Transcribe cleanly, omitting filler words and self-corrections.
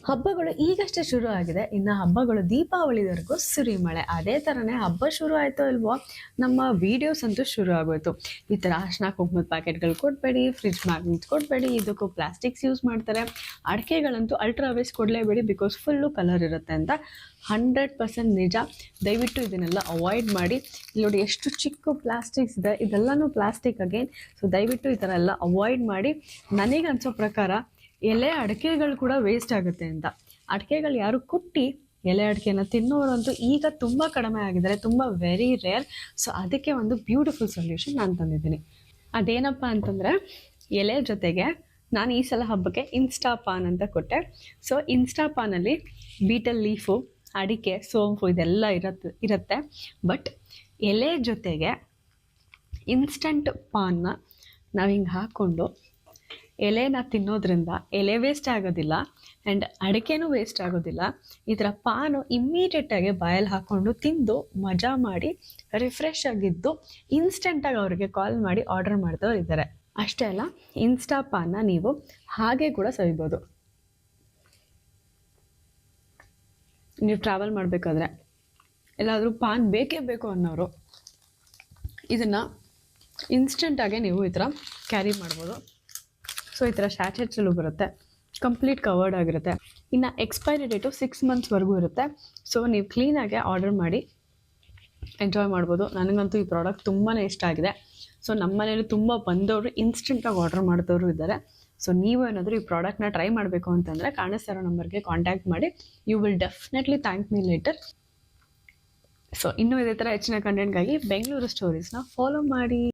ಹಬ್ಬಗಳು ಈಗಷ್ಟೇ ಶುರು ಆಗಿದೆ. ಇನ್ನು ಹಬ್ಬಗಳು ದೀಪಾವಳಿವರೆಗೂ ಸುರಿಮಳೆ. ಅದೇ ಥರನೇ ಹಬ್ಬ ಶುರು ಆಯಿತೋ ಇಲ್ವೋ, ನಮ್ಮ ವೀಡಿಯೋಸ್ ಅಂತೂ ಶುರು ಆಗೋಯ್ತು. ಈ ಥರ ಅರ್ಶಿನ ಕುಂಕುಮದ ಪ್ಯಾಕೆಟ್ಗಳು ಕೊಡಬೇಡಿ, ಫ್ರಿಡ್ಜ್ ಮ್ಯಾಗ್ನೆಟ್ ಕೊಡಬೇಡಿ, ಇದಕ್ಕೂ ಪ್ಲಾಸ್ಟಿಕ್ಸ್ ಯೂಸ್ ಮಾಡ್ತಾರೆ, ಅಡಿಕೆಗಳಂತೂ ಅಲ್ಟ್ರಾ ವೇಸ್ಟ್ ಕೊಡಲೇಬೇಡಿ ಬಿಕಾಸ್ ಫುಲ್ಲು ಕಲರ್ ಇರುತ್ತೆ ಅಂತ. 100% ನಿಜ. ದಯವಿಟ್ಟು ಇದನ್ನೆಲ್ಲ ಅವಾಯ್ಡ್ ಮಾಡಿ. ಇಲ್ಲಿ ನೋಡಿ ಎಷ್ಟು ಚಿಕ್ಕ ಪ್ಲಾಸ್ಟಿಕ್ಸ್ ಇದೆ, ಇದೆಲ್ಲನೂ ಪ್ಲಾಸ್ಟಿಕ್ ಅಗೇನ್. ಸೊ ದಯವಿಟ್ಟು ಈ ಥರ ಎಲ್ಲ ಅವಾಯ್ಡ್ ಮಾಡಿ. ನನಗೆ ಅನ್ಸೋ ಪ್ರಕಾರ ಎಲೆ ಅಡಿಕೆಗಳು ಕೂಡ ವೇಸ್ಟ್ ಆಗುತ್ತೆ ಅಂತ. ಅಡಿಕೆಗಳು ಯಾರು ಕುಟ್ಟಿ ಎಲೆ ಅಡಿಕೆನ ತಿನ್ನೋರಂತೂ ಈಗ ತುಂಬ ಕಡಿಮೆ ಆಗಿದ್ದಾರೆ, ತುಂಬ ವೆರಿ ರೇರ್. ಸೊ ಅದಕ್ಕೆ ಒಂದು ಬ್ಯೂಟಿಫುಲ್ ಸೊಲ್ಯೂಷನ್ ನಾನು ತಂದಿದ್ದೀನಿ. ಅದೇನಪ್ಪ ಅಂತಂದರೆ, ಎಲೆ ಜೊತೆಗೆ ನಾನು ಈ ಸಲ ಹಬ್ಬಕ್ಕೆ ಇನ್ಸ್ಟಾಪಾನ್ ಅಂತ ಕೊಟ್ಟೆ. ಸೊ ಇನ್ಸ್ಟಾಪಾನಲ್ಲಿ ಬೀಟಲ್ ಲೀಫು, ಅಡಿಕೆ, ಸೋಂಪು ಇದೆಲ್ಲ ಇರುತ್ತೆ. ಬಟ್ ಎಲೆ ಜೊತೆಗೆ ಇನ್ಸ್ಟಂಟ್ ಪಾನ್ನ ನಾವು ಹಿಂಗೆ ಹಾಕ್ಕೊಂಡು ಎಲೆನ ತಿನ್ನೋದ್ರಿಂದ ಎಲೆ ವೇಸ್ಟ್ ಆಗೋದಿಲ್ಲ ಆ್ಯಂಡ್ ಅಡಿಕೆನೂ ವೇಸ್ಟ್ ಆಗೋದಿಲ್ಲ. ಈ ಥರ ಪಾನು ಇಮ್ಮಿಡಿಯೇಟಾಗಿ ಬಾಯಲ್ಲಿ ಹಾಕ್ಕೊಂಡು ತಿಂದು ಮಜಾ ಮಾಡಿ ರಿಫ್ರೆಶ್ ಆಗಿದ್ದು ಇನ್ಸ್ಟೆಂಟಾಗಿ ಅವ್ರಿಗೆ ಕಾಲ್ ಮಾಡಿ ಆರ್ಡರ್ ಮಾಡಿದವ್ರು ಇದ್ದಾರೆ. ಅಷ್ಟೇ ಅಲ್ಲ, ಇನ್ಸ್ಟಾ ಪಾನ್ನ ನೀವು ಹಾಗೆ ಕೂಡ ಸವಿಬೋದು. ನೀವು ಟ್ರಾವೆಲ್ ಮಾಡಬೇಕಾದ್ರೆ ಎಲ್ಲಾದರೂ ಪಾನ್ ಬೇಕೇ ಬೇಕು ಅನ್ನೋರು ಇದನ್ನು ಇನ್ಸ್ಟೆಂಟಾಗೆ ನೀವು ಈ ಥರ ಕ್ಯಾರಿ ಮಾಡ್ಬೋದು. ಸೊ ಈ ಥರ ಸ್ಯಾಚೆಟ್ಸಲ್ಲೂ ಬರುತ್ತೆ, ಕಂಪ್ಲೀಟ್ ಕವರ್ಡ್ ಆಗಿರುತ್ತೆ. ಇನ್ನು ಎಕ್ಸ್ಪೈರಿ ಡೇಟು 6 ಮಂತ್ಸ್ವರೆಗೂ ಇರುತ್ತೆ. ಸೊ ನೀವು ಕ್ಲೀನಾಗೆ ಆರ್ಡರ್ ಮಾಡಿ ಎಂಜಾಯ್ ಮಾಡ್ಬೋದು. ನನಗಂತೂ ಈ ಪ್ರಾಡಕ್ಟ್ ತುಂಬಾ ಇಷ್ಟ ಆಗಿದೆ. ಸೊ ನಮ್ಮ ಮನೇಲಿ ತುಂಬ ಬಂದವರು ಇನ್ಸ್ಟೆಂಟಾಗಿ ಆರ್ಡರ್ ಮಾಡಿದವರು ಇದ್ದಾರೆ. ಸೊ ನೀವು ಏನಾದರೂ ಈ ಪ್ರಾಡಕ್ಟ್ನ ಟ್ರೈ ಮಾಡಬೇಕು ಅಂತಂದರೆ ಕಾಣಿಸ್ತಿರೋ ನಂಬರ್ಗೆ ಕಾಂಟ್ಯಾಕ್ಟ್ ಮಾಡಿ. You will definitely thank me later. So ಇನ್ನೂ ಇದೇ ಥರ ಹೆಚ್ಚಿನ ಕಂಟೆಂಟ್ಗಾಗಿ ಬೆಂಗಳೂರು ಸ್ಟೋರೀಸ್ನ ಫಾಲೋ ಮಾಡಿ.